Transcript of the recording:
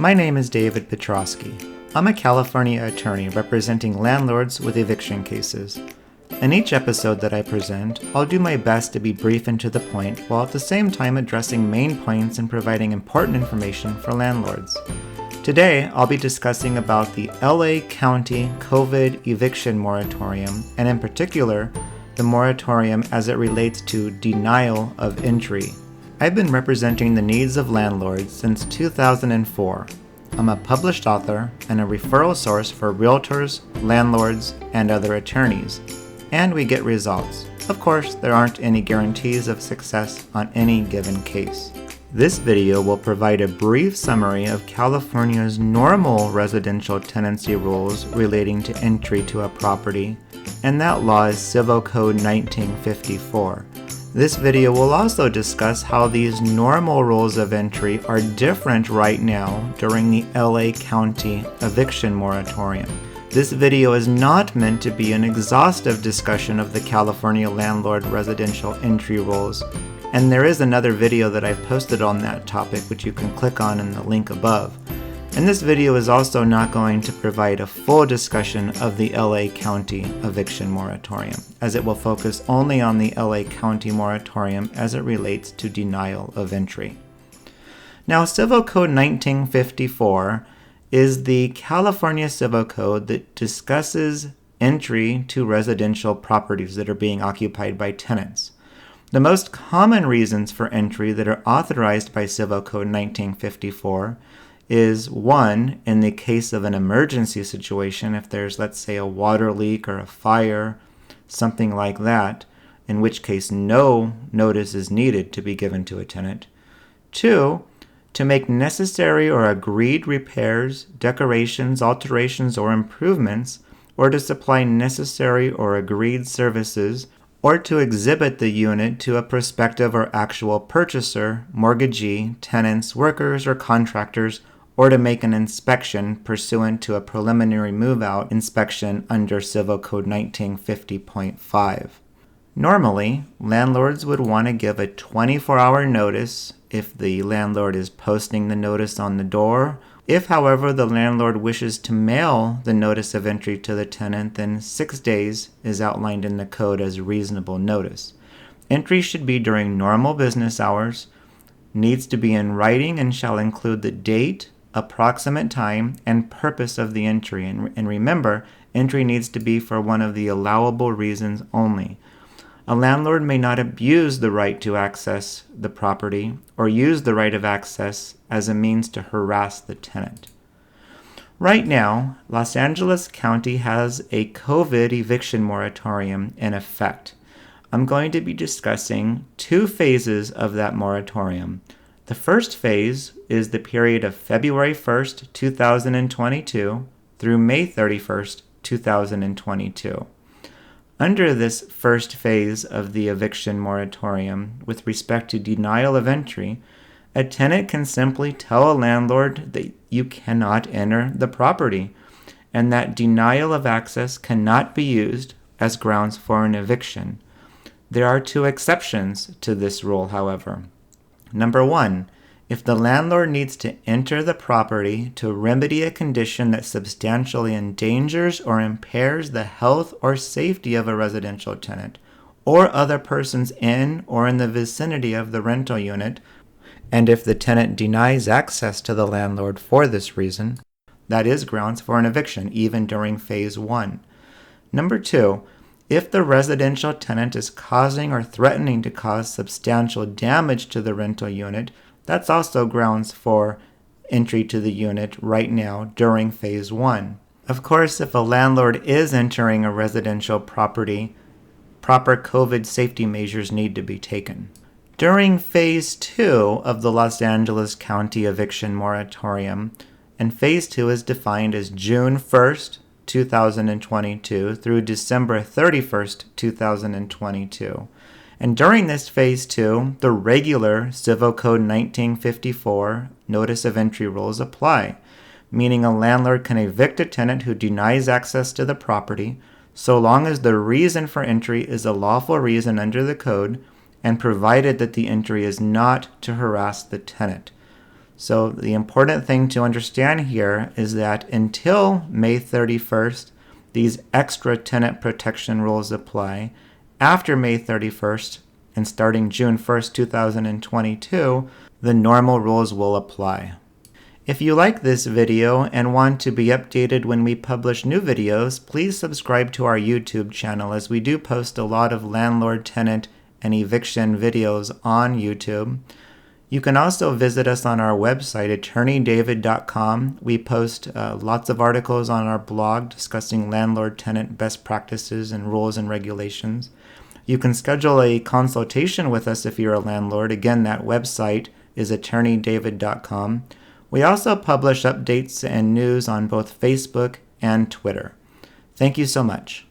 My name is David Petrosky. I'm a California attorney representing landlords with eviction cases. In each episode that I present, I'll do my best to be brief and to the point while at the same time addressing main points and providing important information for landlords. Today, I'll be discussing about the LA County COVID Eviction Moratorium, and in particular, the moratorium as it relates to denial of entry. I've been representing the needs of landlords since 2004. I'm a published author and a referral source for realtors, landlords, and other attorneys, and we get results. Of course, there aren't any guarantees of success on any given case. This video will provide a brief summary of California's normal residential tenancy rules relating to entry to a property, and that law is Civil Code 1954. This video will also discuss how these normal rules of entry are different right now during the LA County Eviction Moratorium. This video is not meant to be an exhaustive discussion of the California landlord residential entry rules, and there is another video that I've posted on that topic which you can click on in the link above. And this video is also not going to provide a full discussion of the LA County Eviction Moratorium, as it will focus only on the LA County Moratorium as it relates to denial of entry. Now, Civil Code 1954 is the California Civil Code that discusses entry to residential properties that are being occupied by tenants. The most common reasons for entry that are authorized by Civil Code 1954 is 1, in the case of an emergency situation, if there's, let's say, a water leak or a fire, something like that, in which case no notice is needed to be given to a tenant. 2, to make necessary or agreed repairs, decorations, alterations, or improvements, or to supply necessary or agreed services, or to exhibit the unit to a prospective or actual purchaser, mortgagee, tenants, workers, or contractors, or to make an inspection pursuant to a preliminary move-out inspection under Civil Code 1950.5. Normally, landlords would want to give a 24-hour notice if the landlord is posting the notice on the door. If, however, the landlord wishes to mail the notice of entry to the tenant, then 6 days is outlined in the code as reasonable notice. Entry should be during normal business hours, needs to be in writing, and shall include the date, approximate time, and purpose of the entry. And remember, entry needs to be for one of the allowable reasons only. A landlord may not abuse the right to access the property or use the right of access as a means to harass the tenant. Right now, Los Angeles County has a COVID eviction moratorium in effect. I'm going to be discussing 2 phases of that moratorium. The first phase is the period of February 1st, 2022 through May 31st, 2022. Under this first phase of the eviction moratorium, with respect to denial of entry, a tenant can simply tell a landlord that you cannot enter the property, and that denial of access cannot be used as grounds for an eviction. There are 2 exceptions to this rule, however. Number 1, if the landlord needs to enter the property to remedy a condition that substantially endangers or impairs the health or safety of a residential tenant or other persons in or in the vicinity of the rental unit, and if the tenant denies access to the landlord for this reason, that is grounds for an eviction, even during phase 1. Number 2, if the residential tenant is causing or threatening to cause substantial damage to the rental unit, that's also grounds for entry to the unit right now during phase 1. Of course, if a landlord is entering a residential property, proper COVID safety measures need to be taken. During phase 2 of the Los Angeles County Eviction Moratorium, and phase 2 is defined as June 1st, 2022 through December 31st, 2022. And during this phase 2, the regular Civil Code 1954 notice of entry rules apply, meaning a landlord can evict a tenant who denies access to the property so long as the reason for entry is a lawful reason under the code and provided that the entry is not to harass the tenant. So the important thing to understand here is that until May 31st, these extra tenant protection rules apply. After May 31st and starting June 1st, 2022, the normal rules will apply. If you like this video and want to be updated when we publish new videos, please subscribe to our YouTube channel, as we do post a lot of landlord, tenant, and eviction videos on YouTube. You can also visit us on our website, attorneydavid.com. We post lots of articles on our blog discussing landlord-tenant best practices and rules and regulations. You can schedule a consultation with us if you're a landlord. Again, that website is attorneydavid.com. We also publish updates and news on both Facebook and Twitter. Thank you so much.